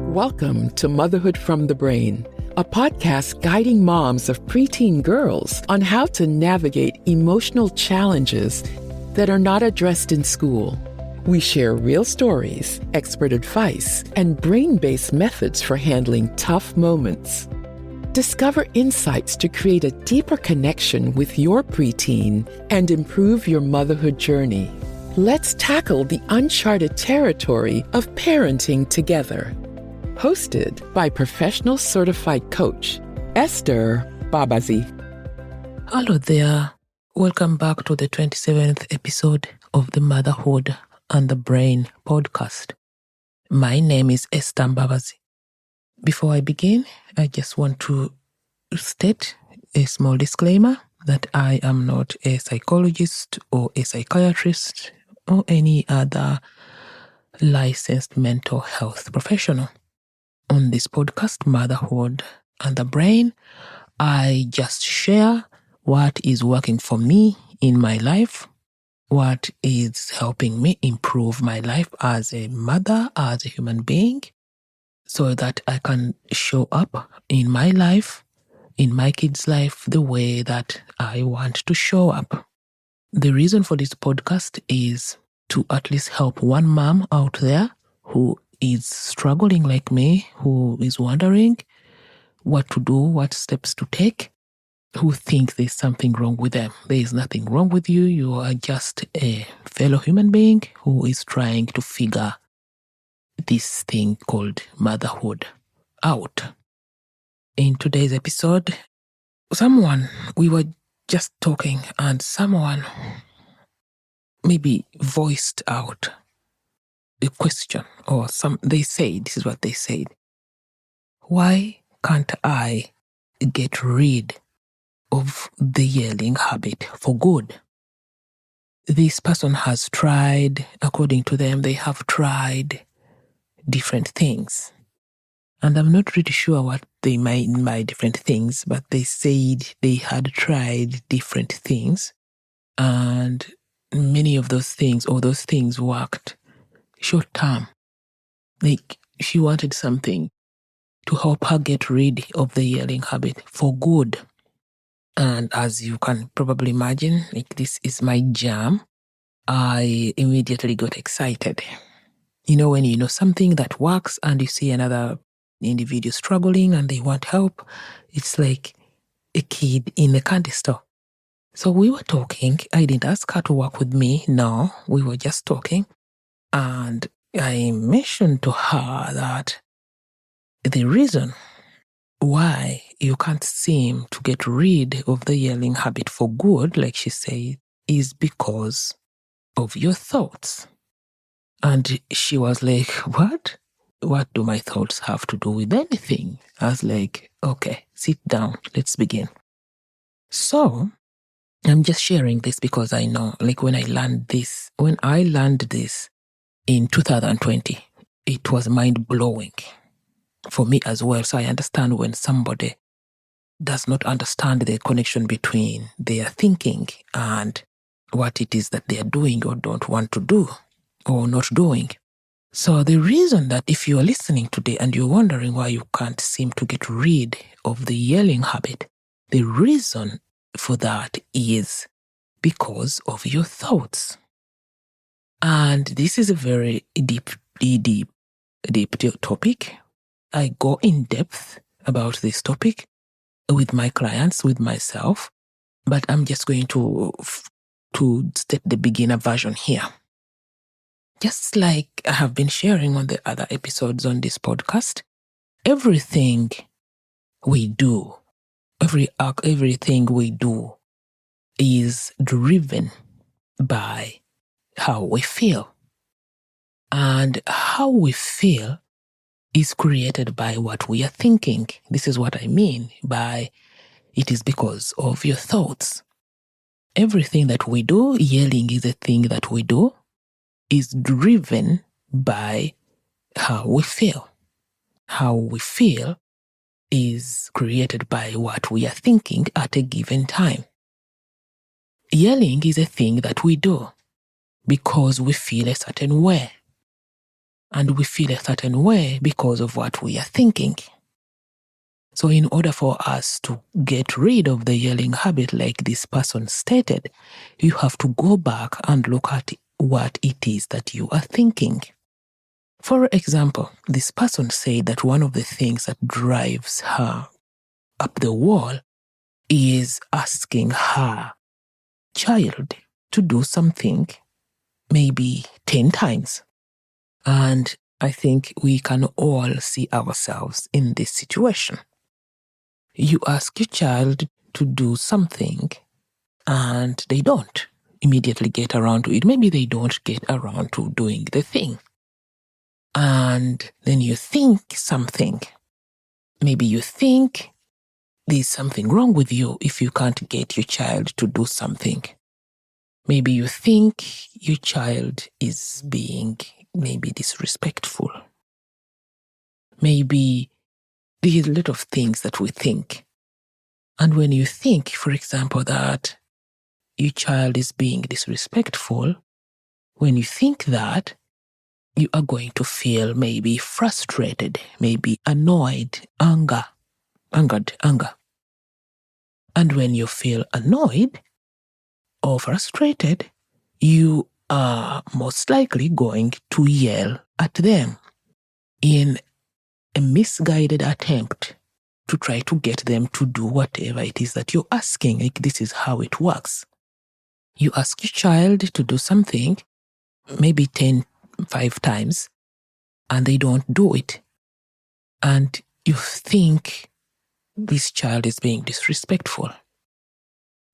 Welcome to Motherhood from the Brain, a podcast guiding moms of preteen girls on how to navigate emotional challenges that are not addressed in school. We share real stories, expert advice, and brain-based methods for handling tough moments. Discover insights to create a deeper connection with your preteen and improve your motherhood journey. Let's tackle the uncharted territory of parenting together. Hosted by professional certified coach, Esther Babazi. Hello there. Welcome back to the 27th episode of the Motherhood and the Brain podcast. My name is Esther Babazi. Before I begin, I just want to state a small disclaimer that I am not a psychologist or a psychiatrist or any other licensed mental health professional. On this podcast, Motherhood and the Brain, I just share what is working for me in my life, what is helping me improve my life as a mother, as a human being, so that I can show up in my life, in my kids' life, the way that I want to show up. The reason for this podcast is to at least help one mom out there who is struggling like me, who is wondering what to do, what steps to take, who think there's something wrong with them. There is nothing wrong with you. You are just a fellow human being who is trying to figure this thing called motherhood out. In today's episode, we were just talking and someone maybe voiced out the question, or this is what they said. Why can't I get rid of the yelling habit for good? This person has tried, according to them, they have tried different things. And I'm not really sure what they mean by different things, but they said they had tried different things. And many of those things, or those things worked short term. Like she wanted something to help her get rid of the yelling habit for good. And as you can probably imagine, like this is my jam, I immediately got excited. You know, when you know something that works and you see another individual struggling and they want help, it's like a kid in a candy store. So we were talking. I didn't ask her to work with me. No, we were just talking. And I mentioned to her that the reason why you can't seem to get rid of the yelling habit for good, like she said, is because of your thoughts. And she was like, what? What do my thoughts have to do with anything? I was like, okay, sit down, let's begin. So I'm just sharing this because I know, like when I learned this in 2020, it was mind-blowing for me as well. So I understand when somebody does not understand the connection between their thinking and what it is that they are doing or don't want to do or not doing. So the reason that if you are listening today and you're wondering why you can't seem to get rid of the yelling habit, the reason for that is because of your thoughts. And this is a very deep topic. I go in depth about this topic with my clients, with myself, but I'm just going to state the beginner version here. Just like I have been sharing on the other episodes on this podcast, everything we do, everything we do is driven by how we feel. And how we feel is created by what we are thinking. This is what I mean by it is because of your thoughts. Everything that we do, yelling is a thing that we do, is driven by how we feel. How we feel is created by what we are thinking at a given time. Yelling is a thing that we do because we feel a certain way. and we feel a certain way because of what we are thinking. So in order for us to get rid of the yelling habit like this person stated, you have to go back and look at what it is that you are thinking. For example, this person said that one of the things that drives her up the wall is asking her child to do something maybe 10 times. And I think we can all see ourselves in this situation. You ask your child to do something and they don't immediately get around to it. Maybe they don't get around to doing the thing. And then you think something. Maybe you think there's something wrong with you if you can't get your child to do something. Maybe you think your child is being maybe disrespectful. Maybe there's a lot of things that we think. And when you think, for example, that your child is being disrespectful, when you think that, you are going to feel maybe frustrated, maybe annoyed, anger. And when you feel annoyed or frustrated, you are most likely going to yell at them in a misguided attempt to try to get them to do whatever it is that you're asking. Like, this is how it works. You ask your child to do something, maybe 5 times, and they don't do it. And you think this child is being disrespectful.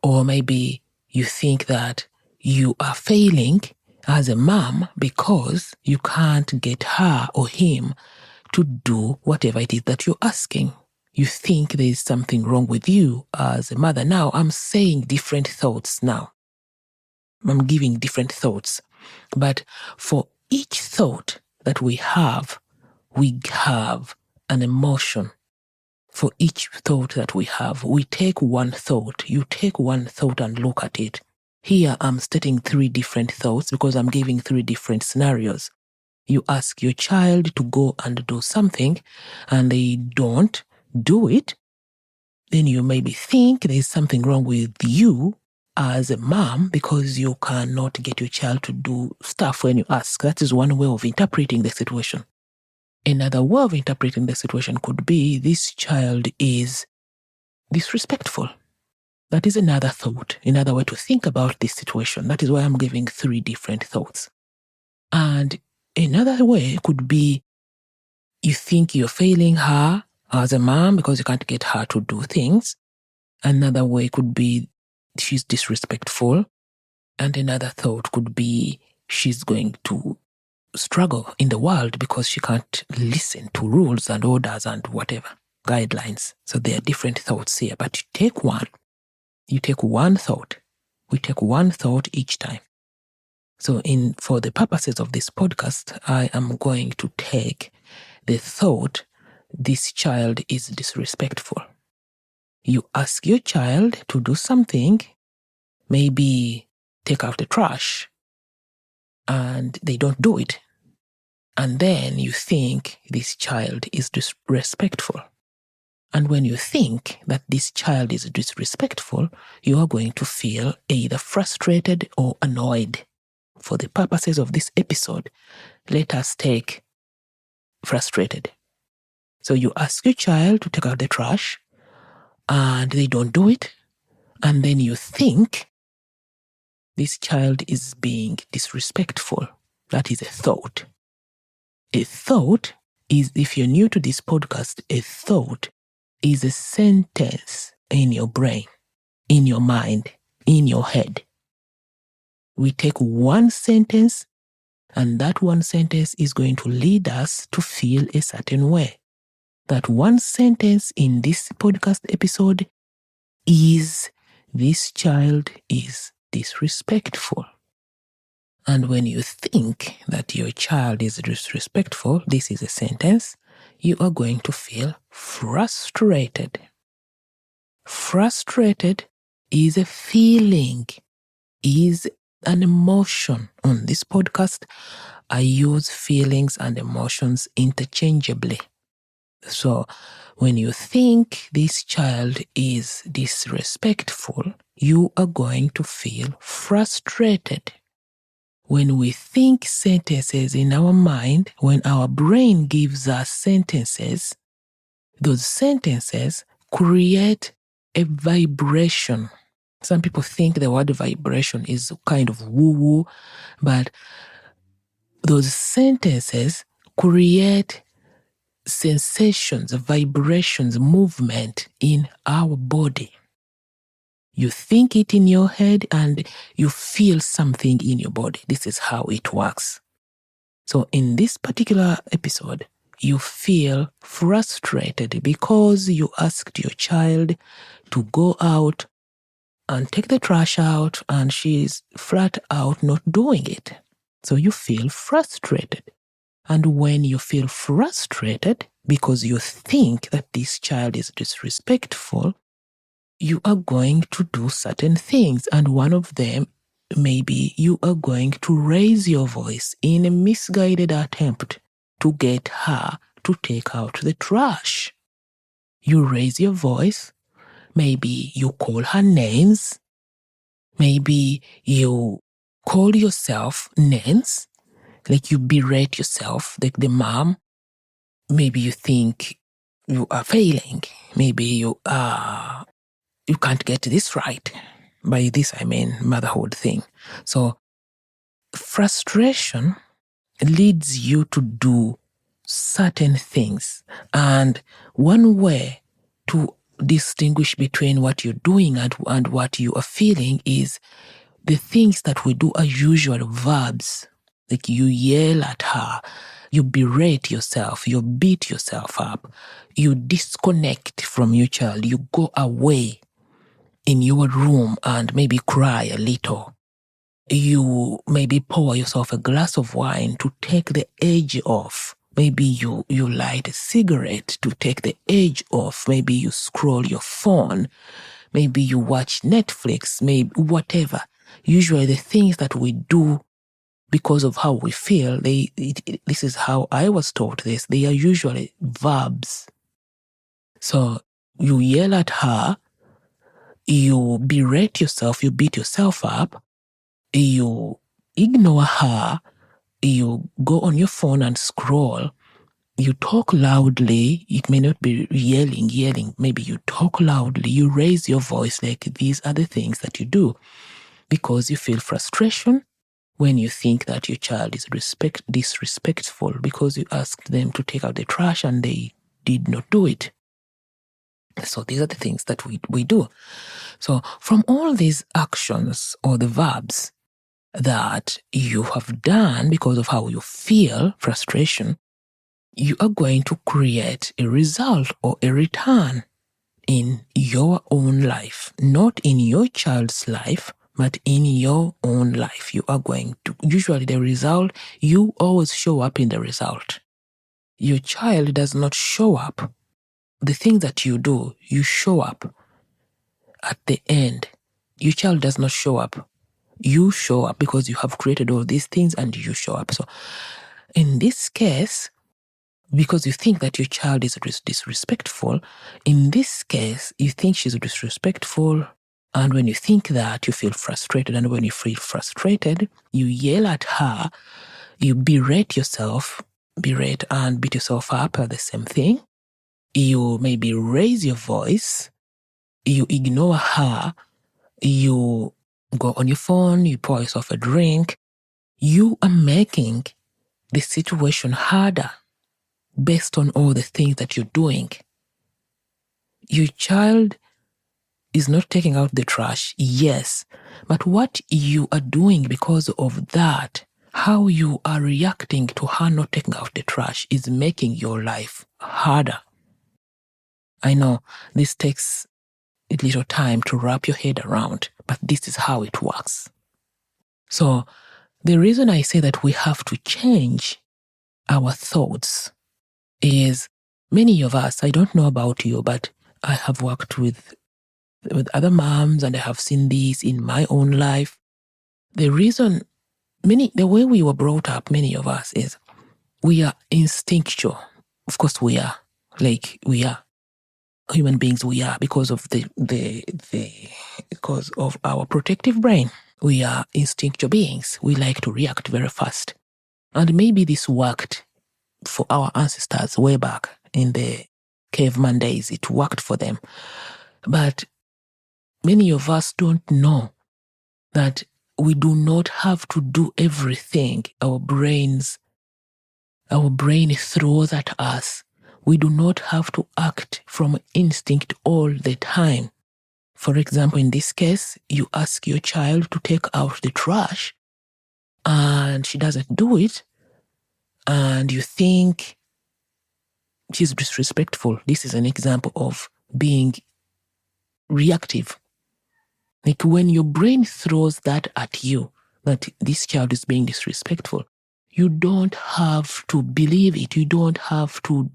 Or maybe you think that you are failing as a mom because you can't get her or him to do whatever it is that you're asking. You think there's something wrong with you as a mother. Now, I'm saying different thoughts now. I'm giving different thoughts. But for each thought that we have an emotion. For each thought that we have, we take one thought. You take one thought and look at it. Here I'm stating 3 different thoughts because I'm giving 3 different scenarios. You ask your child to go and do something and they don't do it, then you maybe think there's something wrong with you as a mom because you cannot get your child to do stuff when you ask. That is one way of interpreting the situation. Another way of interpreting the situation could be this child is disrespectful. That is another thought, another way to think about this situation. That is why I'm giving 3 different thoughts. And another way could be you think you're failing her as a mom because you can't get her to do things. Another way could be she's disrespectful. And another thought could be she's going to struggle in the world because she can't listen to rules and orders and whatever, guidelines. So there are different thoughts here, but you take one thought. We take one thought each time. So for the purposes of this podcast, I am going to take the thought, this child is disrespectful. You ask your child to do something, maybe take out the trash, and they don't do it. And then you think this child is disrespectful. And when you think that this child is disrespectful, you are going to feel either frustrated or annoyed. For the purposes of this episode, let us take frustrated. So you ask your child to take out the trash, and they don't do it. And then you think this child is being disrespectful. That is a thought. A thought is, if you're new to this podcast, a thought is a sentence in your brain, in your mind, in your head. We take one sentence, and that one sentence is going to lead us to feel a certain way. That one sentence in this podcast episode is, this child is disrespectful. And when you think that your child is disrespectful, this is a sentence, you are going to feel frustrated. Frustrated is a feeling, is an emotion. On this podcast, I use feelings and emotions interchangeably. So when you think this child is disrespectful, you are going to feel frustrated. When we think sentences in our mind, when our brain gives us sentences, those sentences create a vibration. Some people think the word vibration is kind of woo-woo, but those sentences create sensations, vibrations, movement in our body. You think it in your head and you feel something in your body. This is how it works. So in this particular episode, you feel frustrated because you asked your child to go out and take the trash out and she's flat out not doing it. So you feel frustrated. And when you feel frustrated because you think that this child is disrespectful, you are going to do certain things. And one of them, maybe you are going to raise your voice in a misguided attempt to get her to take out the trash. You raise your voice. Maybe you call her names. Maybe you call yourself names. Like you berate yourself, like the mom. Maybe you think you are failing. Maybe you can't get this right. By this, I mean motherhood thing. So frustration leads you to do certain things. And one way to distinguish between what you're doing and what you are feeling is the things that we do are usually verbs. Like you yell at her, you berate yourself, you beat yourself up, you disconnect from your child, you go away in your room and maybe cry a little. You maybe pour yourself a glass of wine to take the edge off. Maybe you light a cigarette to take the edge off. Maybe you scroll your phone. Maybe you watch Netflix, maybe whatever. Usually the things that we do because of how we feel, this is how I was taught this, they are usually verbs. So you yell at her, you berate yourself, you beat yourself up, you ignore her, you go on your phone and scroll, you talk loudly, it may not be yelling, maybe you talk loudly, you raise your voice, like these are the things that you do because you feel frustration when you think that your child is disrespectful because you asked them to take out the trash and they did not do it. So these are the things that we do. So from all these actions or the verbs that you have done because of how you feel frustration, you are going to create a result or a return in your own life, not in your child's life, but in your own life. You are going to, usually the result, you always show up in the result. Your child does not show up. The things that you do, you show up at the end. Your child does not show up. You show up because you have created all these things and you show up. So in this case, because you think that your child is disrespectful, in this case, you think she's disrespectful, and when you think that, you feel frustrated, and when you feel frustrated, you yell at her, you berate yourself, berate and beat yourself up are the same thing. You maybe raise your voice, you ignore her, you go on your phone, you pour yourself a drink. You are making the situation harder based on all the things that you're doing. Your child is not taking out the trash, yes, but what you are doing because of that, how you are reacting to her not taking out the trash is making your life harder. I know this takes a little time to wrap your head around, but this is how it works. So the reason I say that we have to change our thoughts is many of us, I don't know about you, but I have worked with other moms and I have seen this in my own life. The reason the way we were brought up, many of us, is we are instinctual. Of course we are. Like, we are human beings, we are, because of because of our protective brain. We are instinctual beings. We like to react very fast. And maybe this worked for our ancestors way back in the caveman days. It worked for them. But many of us don't know that we do not have to do everything our brain throws at us. We do not have to act from instinct all the time. For example, in this case, you ask your child to take out the trash and she doesn't do it, and you think she's disrespectful. This is an example of being reactive. Like, when your brain throws that at you, that this child is being disrespectful, you don't have to believe it. You don't have to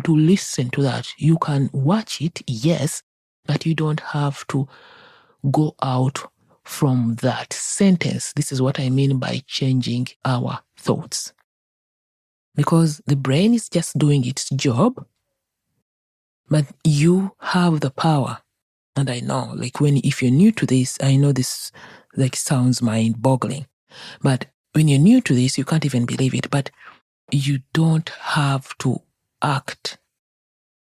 listen to that. You can watch it, yes, but you don't have to go out from that sentence. This is what I mean by changing our thoughts. Because the brain is just doing its job, but you have the power. And I know, like, if you're new to this, I know this like sounds mind-boggling, but when you're new to this, you can't even believe it, but you don't have to act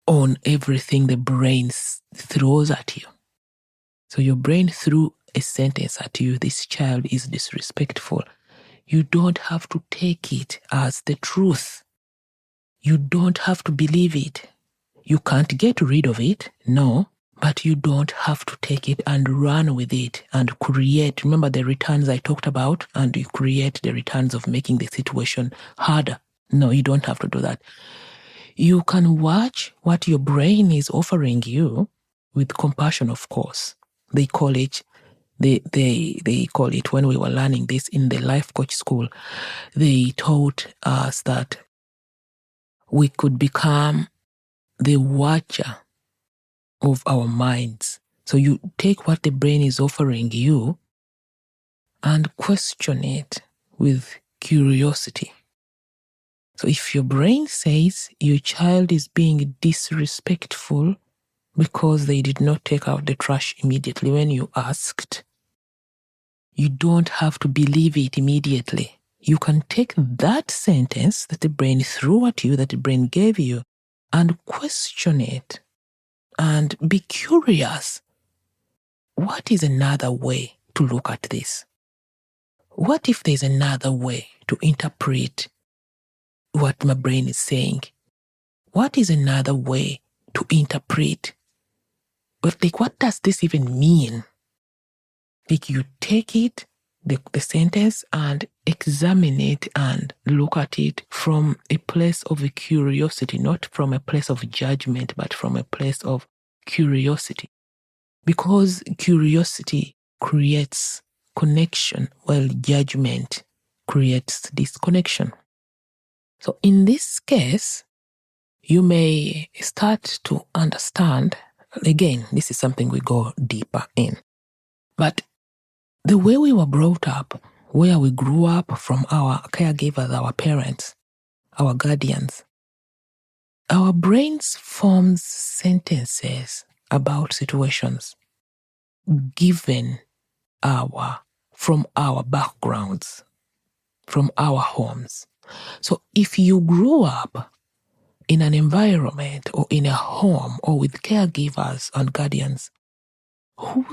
on everything the brain throws at you. So your brain threw a sentence at you, this child is disrespectful. You don't have to take it as the truth. You don't have to believe it. You can't get rid of it, no, but you don't have to take it and run with it and create. Remember the returns I talked about? And you create the returns of making the situation harder. No, you don't have to do that. You can watch what your brain is offering you with compassion, of course. They call it, when we were learning this in the life coach school, they taught us that we could become the watcher of our minds. So you take what the brain is offering you and question it with curiosity. So if your brain says your child is being disrespectful because they did not take out the trash immediately when you asked, you don't have to believe it immediately. You can take that sentence that the brain threw at you, that the brain gave you, and question it and be curious. What is another way to look at this? What if there's another way to interpret what my brain is saying? What is another way to interpret? But what does this even mean? Like, you take it, the sentence, and examine it and look at it from a place of a curiosity, not from a place of judgment, but from a place of curiosity. Because curiosity creates connection, while judgment creates disconnection. So in this case, you may start to understand, again, this is something we go deeper in, but the way we were brought up, where we grew up from our caregivers, our parents, our guardians, our brains forms sentences about situations given from our backgrounds, from our homes. So if you grew up in an environment or in a home or with caregivers and guardians who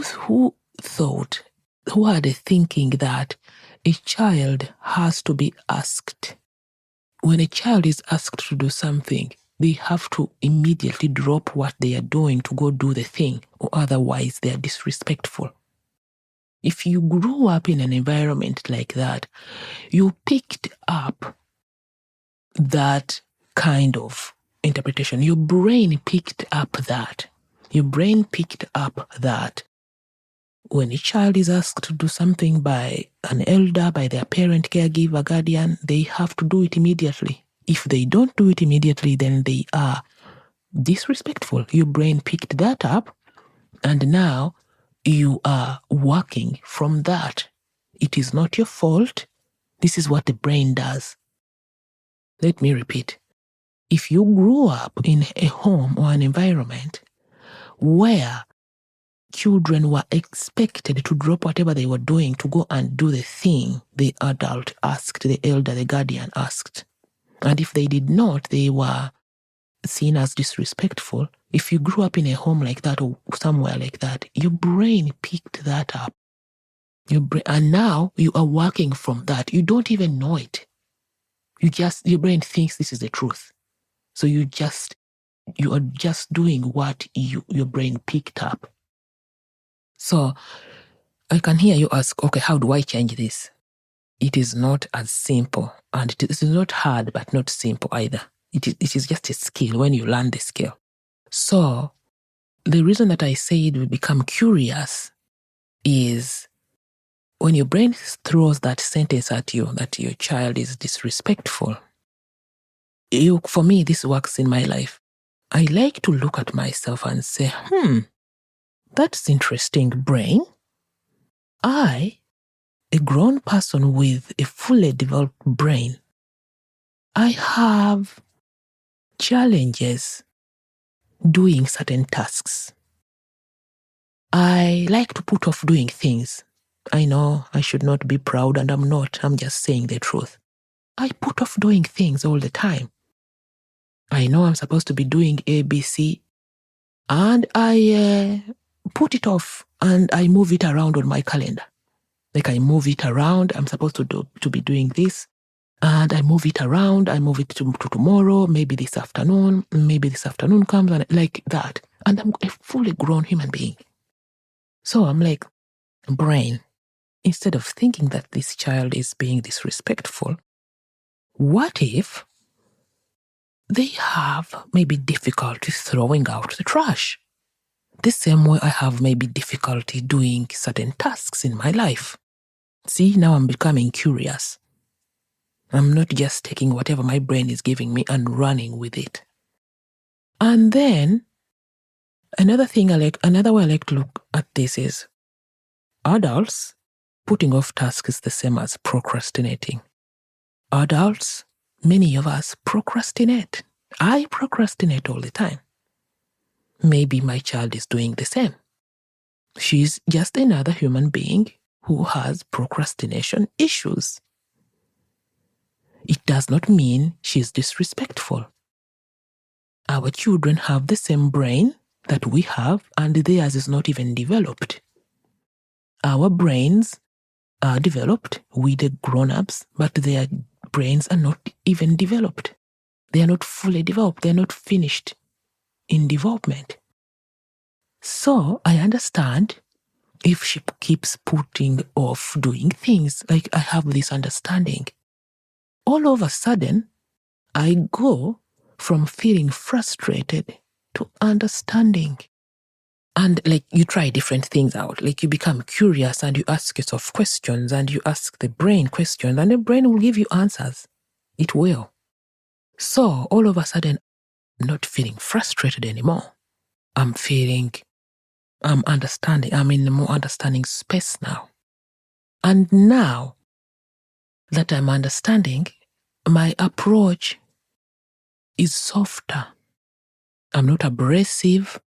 had a thinking that a child has to be asked. When a child is asked to do something, they have to immediately drop what they are doing to go do the thing, or otherwise they are disrespectful. If you grew up in an environment like that, you picked up that kind of interpretation. Your brain picked up that. Your brain picked up that when a child is asked to do something by an elder, by their parent, caregiver, guardian, they have to do it immediately. If they don't do it immediately, then they are disrespectful. Your brain picked that up, and now you are working from that. It is not your fault. This is what the brain does. Let me repeat. If you grew up in a home or an environment where children were expected to drop whatever they were doing to go and do the thing the adult asked, the elder, the guardian asked, and if they did not, they were seen as disrespectful. If you grew up in a home like that or somewhere like that, your brain picked that up. And now you are working from that. You don't even know it. Your brain thinks this is the truth. So you are just doing what your brain picked up. So I can hear you ask, okay, how do I change this? It is not as simple, and it is not hard, but not simple either. It is just a skill when you learn the skill. So the reason that I say it will become curious is when your brain throws that sentence at you that your child is disrespectful. For me, this works in my life. I like to look at myself and say, that's interesting, brain. I, a grown person with a fully developed brain, I have challenges doing certain tasks. I like to put off doing things. I know I should not be proud, and I'm not. I'm just saying the truth. I put off doing things all the time. I know I'm supposed to be doing A, B, C, and I put it off and I move it around on my calendar. Like I move it around. I'm supposed to be doing this, and I move it around. I move it to tomorrow, maybe this afternoon. Maybe this afternoon comes, and like that. And I'm a fully grown human being. So I'm like, brain, instead of thinking that this child is being disrespectful, what if they have maybe difficulty throwing out the trash? The same way I have maybe difficulty doing certain tasks in my life. See, now I'm becoming curious. I'm not just taking whatever my brain is giving me and running with it. And then, another way I like to look at this is adults putting off tasks is the same as procrastinating. Adults, many of us procrastinate. I procrastinate all the time. Maybe my child is doing the same. She's just another human being who has procrastination issues. It does not mean she's disrespectful. Our children have the same brain that we have, and theirs is not even developed. Our brains are developed, we the grown-ups, but their brains are not even developed. They are not fully developed. They are not finished in development. So I understand if she keeps putting off doing things, like I have this understanding. All of a sudden, I go from feeling frustrated to understanding. And like you try different things out, like you become curious and you ask yourself questions and you ask the brain questions, and the brain will give you answers. It will. So all of a sudden, I'm not feeling frustrated anymore. I'm understanding. I'm in a more understanding space now. And now that I'm understanding, my approach is softer. I'm not abrasive.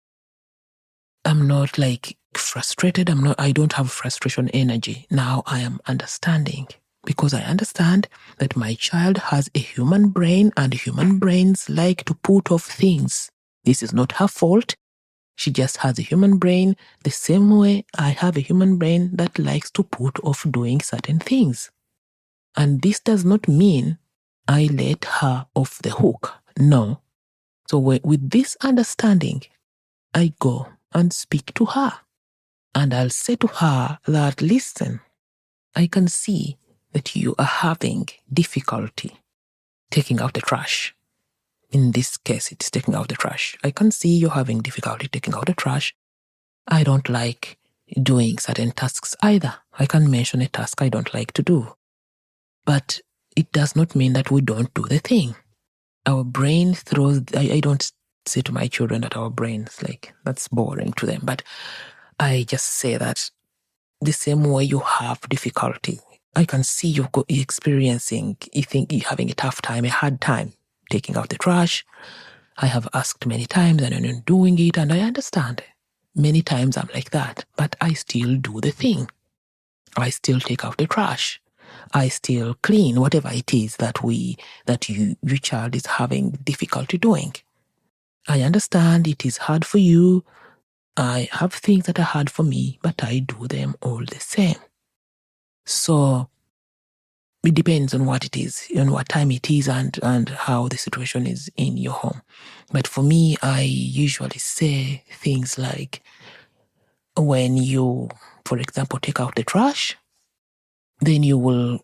I'm not like frustrated. I don't have frustration energy. Now I am understanding, because I understand that my child has a human brain, and human brains like to put off things. This is not her fault. She just has a human brain the same way I have a human brain that likes to put off doing certain things. And this does not mean I let her off the hook. No. So with this understanding, I go and speak to her. And I'll say to her that, listen, I can see that you are having difficulty taking out the trash. In this case, it's taking out the trash. I can see you're having difficulty taking out the trash. I don't like doing certain tasks either. I can mention a task I don't like to do. But it does not mean that we don't do the thing. Our brain throws, I don't say to my children that our brains, like, that's boring to them. But I just say that the same way you have difficulty I can see you're experiencing, you think you're having a tough time, a hard time taking out the trash. I have asked many times and I'm not doing it, and I understand. Many times I'm like that, but I still do the thing. I still take out the trash. I still clean whatever it is that your child is having difficulty doing. I understand it is hard for you. I have things that are hard for me, but I do them all the same. So it depends on what it is, on what time it is, and how the situation is in your home. But for me, I usually say things like, when you, for example, take out the trash, then you will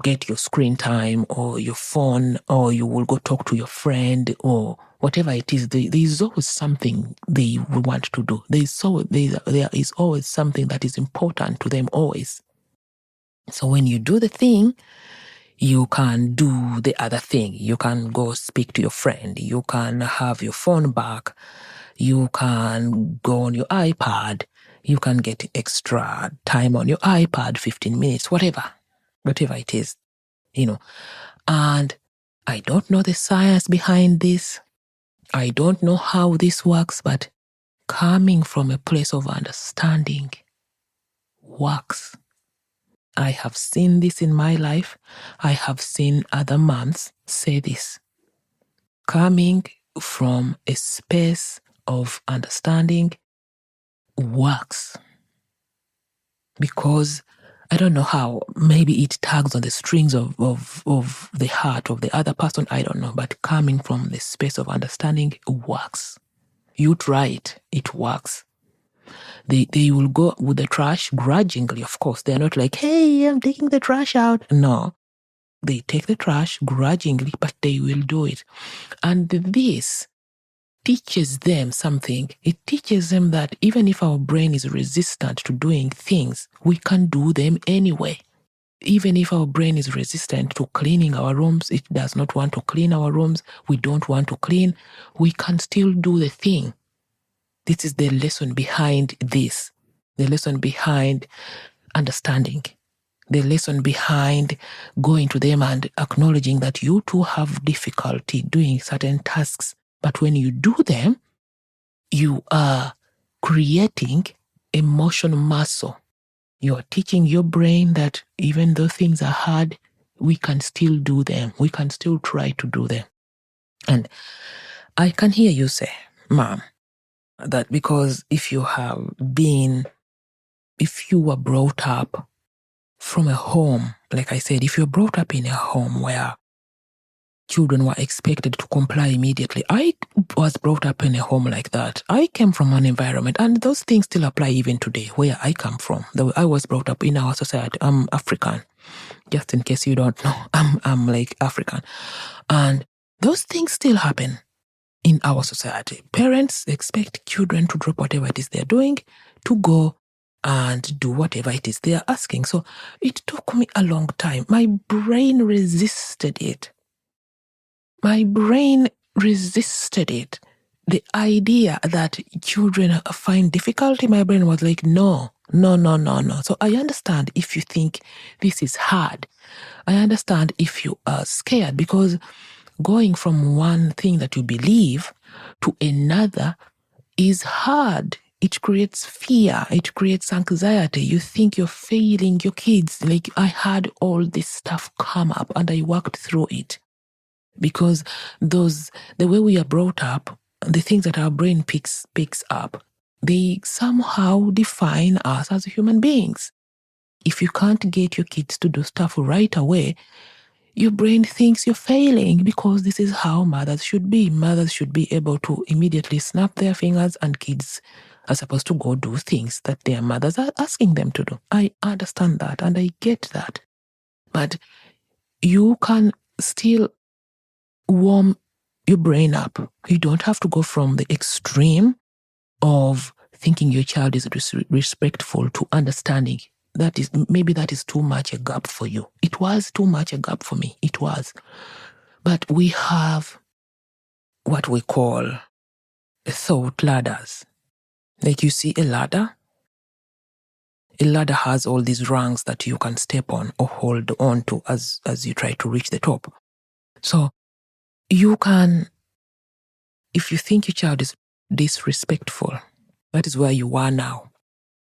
get your screen time or your phone, or you will go talk to your friend, or whatever it is. There is always something they will want to do. There is always something that is important to them, always. So when you do the thing, you can do the other thing. You can go speak to your friend. You can have your phone back. You can go on your iPad. You can get extra time on your iPad, 15 minutes, whatever it is, And I don't know the science behind this. I don't know how this works, but coming from a place of understanding works. I have seen this in my life. I have seen other moms say this. Coming from a space of understanding works. Because I don't know how, maybe it tugs on the strings of the heart of the other person, I don't know, but coming from the space of understanding works. You try it works. They will go with the trash grudgingly, of course. They're not like, hey, I'm taking the trash out. No, they take the trash grudgingly, but they will do it. And this teaches them something. It teaches them that even if our brain is resistant to doing things, we can do them anyway. Even if our brain is resistant to cleaning our rooms, it does not want to clean our rooms, we don't want to clean, we can still do the thing. This is the lesson behind this, the lesson behind understanding, the lesson behind going to them and acknowledging that you too have difficulty doing certain tasks. But when you do them, you are creating emotional muscle. You are teaching your brain that even though things are hard, we can still do them. We can still try to do them. And I can hear you say, Mom, that because if you were brought up from a home, like I said, if you're brought up in a home where children were expected to comply immediately. I was brought up in a home like that. I came from an environment, and those things still apply even today, where I come from. Though I was brought up in our society. I'm African. Just in case you don't know, I'm like African. And those things still happen in our society. Parents expect children to drop whatever it is they're doing to go and do whatever it is they're asking. So it took me a long time. My brain resisted it. My brain resisted it. The idea that children find difficulty, my brain was like, no. So I understand if you think this is hard. I understand if you are scared, because going from one thing that you believe to another is hard. It creates fear. It creates anxiety. You think you're failing your kids. Like, I had all this stuff come up and I worked through it. Because the way we are brought up, the things that our brain picks up, they somehow define us as human beings. If you can't get your kids to do stuff right away, your brain thinks you're failing, because this is how mothers should be. Mothers should be able to immediately snap their fingers, and kids are supposed to go do things that their mothers are asking them to do. I understand that and I get that. But you can still warm your brain up. You don't have to go from the extreme of thinking your child is respectful to understanding. Maybe that is too much a gap for you. It was too much a gap for me. It was. But we have what we call thought ladders. Like, you see a ladder, a ladder has all these rungs that you can step on or hold on to as you try to reach the top. So you can, if you think your child is disrespectful, that is where you are now.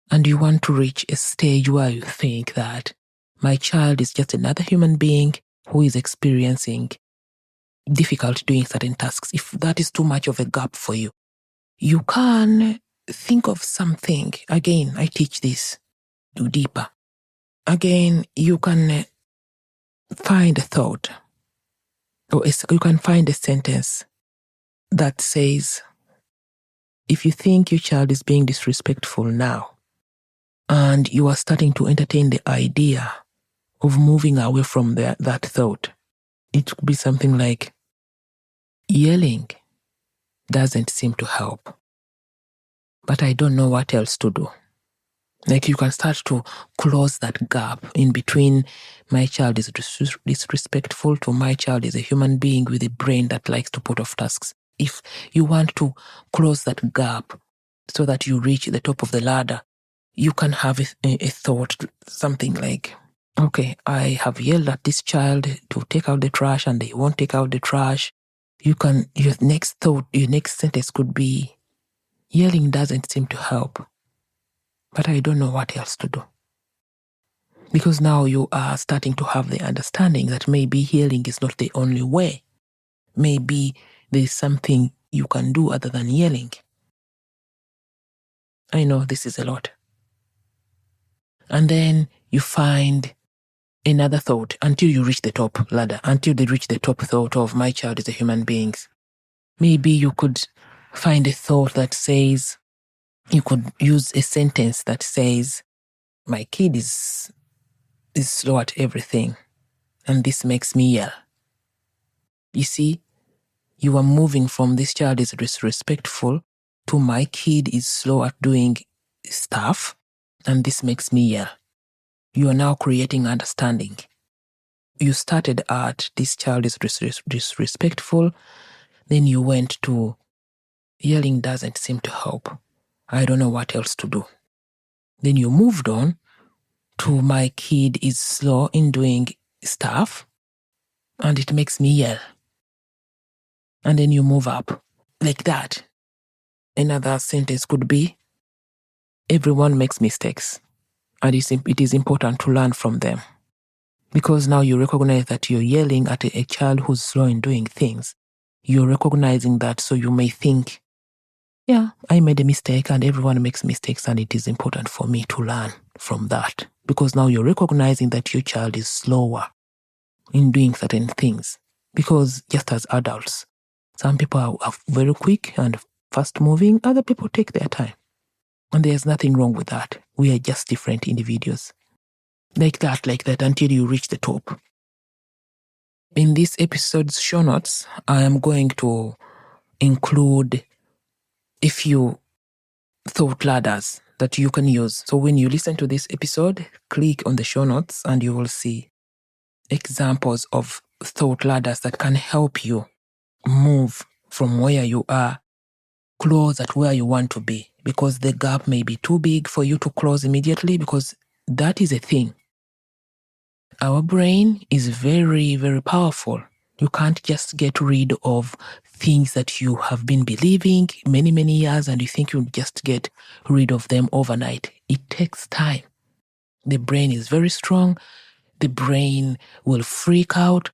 And you want to reach a stage where you think that my child is just another human being who is experiencing difficulty doing certain tasks. If that is too much of a gap for you, you can think of something. Again, I teach this deeper. Again, you can find a thought, or you can find a sentence that says, if you think your child is being disrespectful now, and you are starting to entertain the idea of moving away from that thought, it could be something like, yelling doesn't seem to help, but I don't know what else to do. Like, you can start to close that gap in between my child is disrespectful to my child is a human being with a brain that likes to put off tasks. If you want to close that gap so that you reach the top of the ladder, you can have a thought, something like, okay, I have yelled at this child to take out the trash and they won't take out the trash. Your next sentence could be, yelling doesn't seem to help, but I don't know what else to do. Because now you are starting to have the understanding that maybe yelling is not the only way. Maybe there's something you can do other than yelling. I know this is a lot. And then you find another thought until you reach the top ladder, until they reach the top thought of my child is a human being. Maybe you could find a thought that says, you could use a sentence that says, my kid is slow at everything, and this makes me yell. You see, you are moving from this child is disrespectful to my kid is slow at doing stuff, and this makes me yell. You are now creating understanding. You started at this child is disrespectful, then you went to yelling doesn't seem to help. I don't know what else to do. Then you moved on to my kid is slow in doing stuff, and it makes me yell. And then you move up like that. Another sentence could be, everyone makes mistakes, and it is important to learn from them. Because now you recognize that you're yelling at a child who's slow in doing things. You're recognizing that, so you may think, yeah, I made a mistake and everyone makes mistakes, and it is important for me to learn from that. Because now you're recognizing that your child is slower in doing certain things. Because just as adults, some people are very quick and fast moving, other people take their time. And there's nothing wrong with that. We are just different individuals. Like that, until you reach the top. In this episode's show notes, I am going to include a few thought ladders that you can use. So when you listen to this episode, click on the show notes and you will see examples of thought ladders that can help you move from where you are closer to where you want to be. Because the gap may be too big for you to close immediately, because that is a thing. Our brain is very, very powerful. You can't just get rid of things that you have been believing many, many years and you think you'll just get rid of them overnight. It takes time. The brain is very strong. The brain will freak out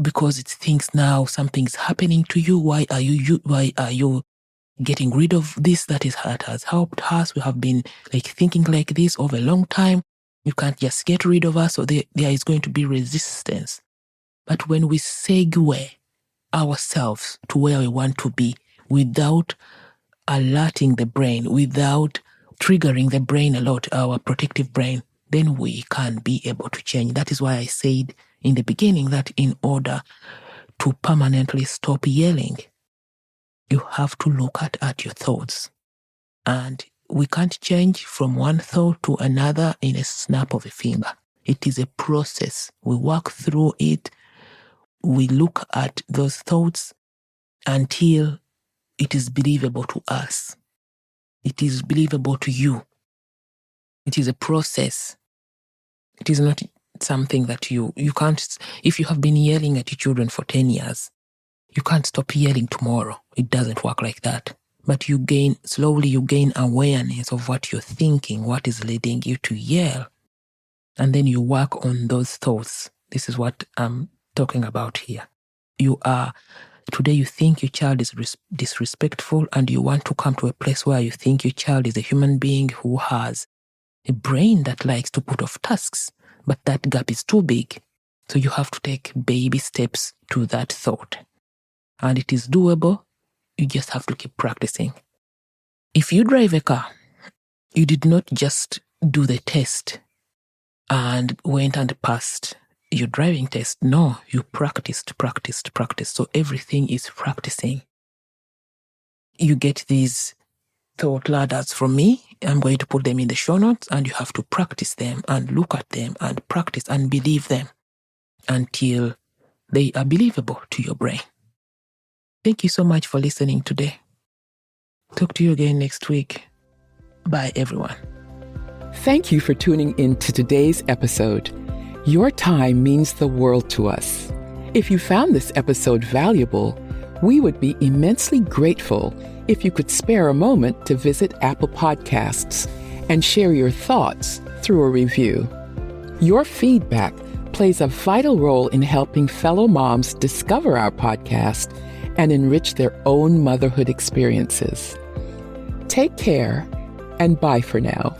because it thinks now something's happening to you. Why are you getting rid of this that has helped us? We have been thinking like this over a long time. You can't just get rid of us, so there is going to be resistance. But when we segue ourselves to where we want to be without alerting the brain, without triggering the brain a lot, our protective brain, then we can be able to change. That is why I said in the beginning that in order to permanently stop yelling, you have to look at your thoughts. And we can't change from one thought to another in a snap of a finger. It is a process. We work through it. We look at those thoughts until it is believable to us. It is believable to you. It is a process. It is not something that you can't, if you have been yelling at your children for 10 years, you can't stop yelling tomorrow. It doesn't work like that. But slowly you gain awareness of what you're thinking, what is leading you to yell. And then you work on those thoughts. This is what I'm talking about here. Today you think your child is disrespectful, and you want to come to a place where you think your child is a human being who has a brain that likes to put off tasks, but that gap is too big. So you have to take baby steps to that thought. And it is doable. You just have to keep practicing. If you drive a car, you did not just do the test and went and passed your driving test. No, you practiced. So everything is practicing. You get these thought ladders from me. I'm going to put them in the show notes, and you have to practice them and look at them and practice and believe them until they are believable to your brain. Thank you so much for listening today. Talk to you again next week. Bye, everyone. Thank you for tuning in to today's episode. Your time means the world to us. If you found this episode valuable, we would be immensely grateful if you could spare a moment to visit Apple Podcasts and share your thoughts through a review. Your feedback plays a vital role in helping fellow moms discover our podcast and enrich their own motherhood experiences. Take care, and bye for now.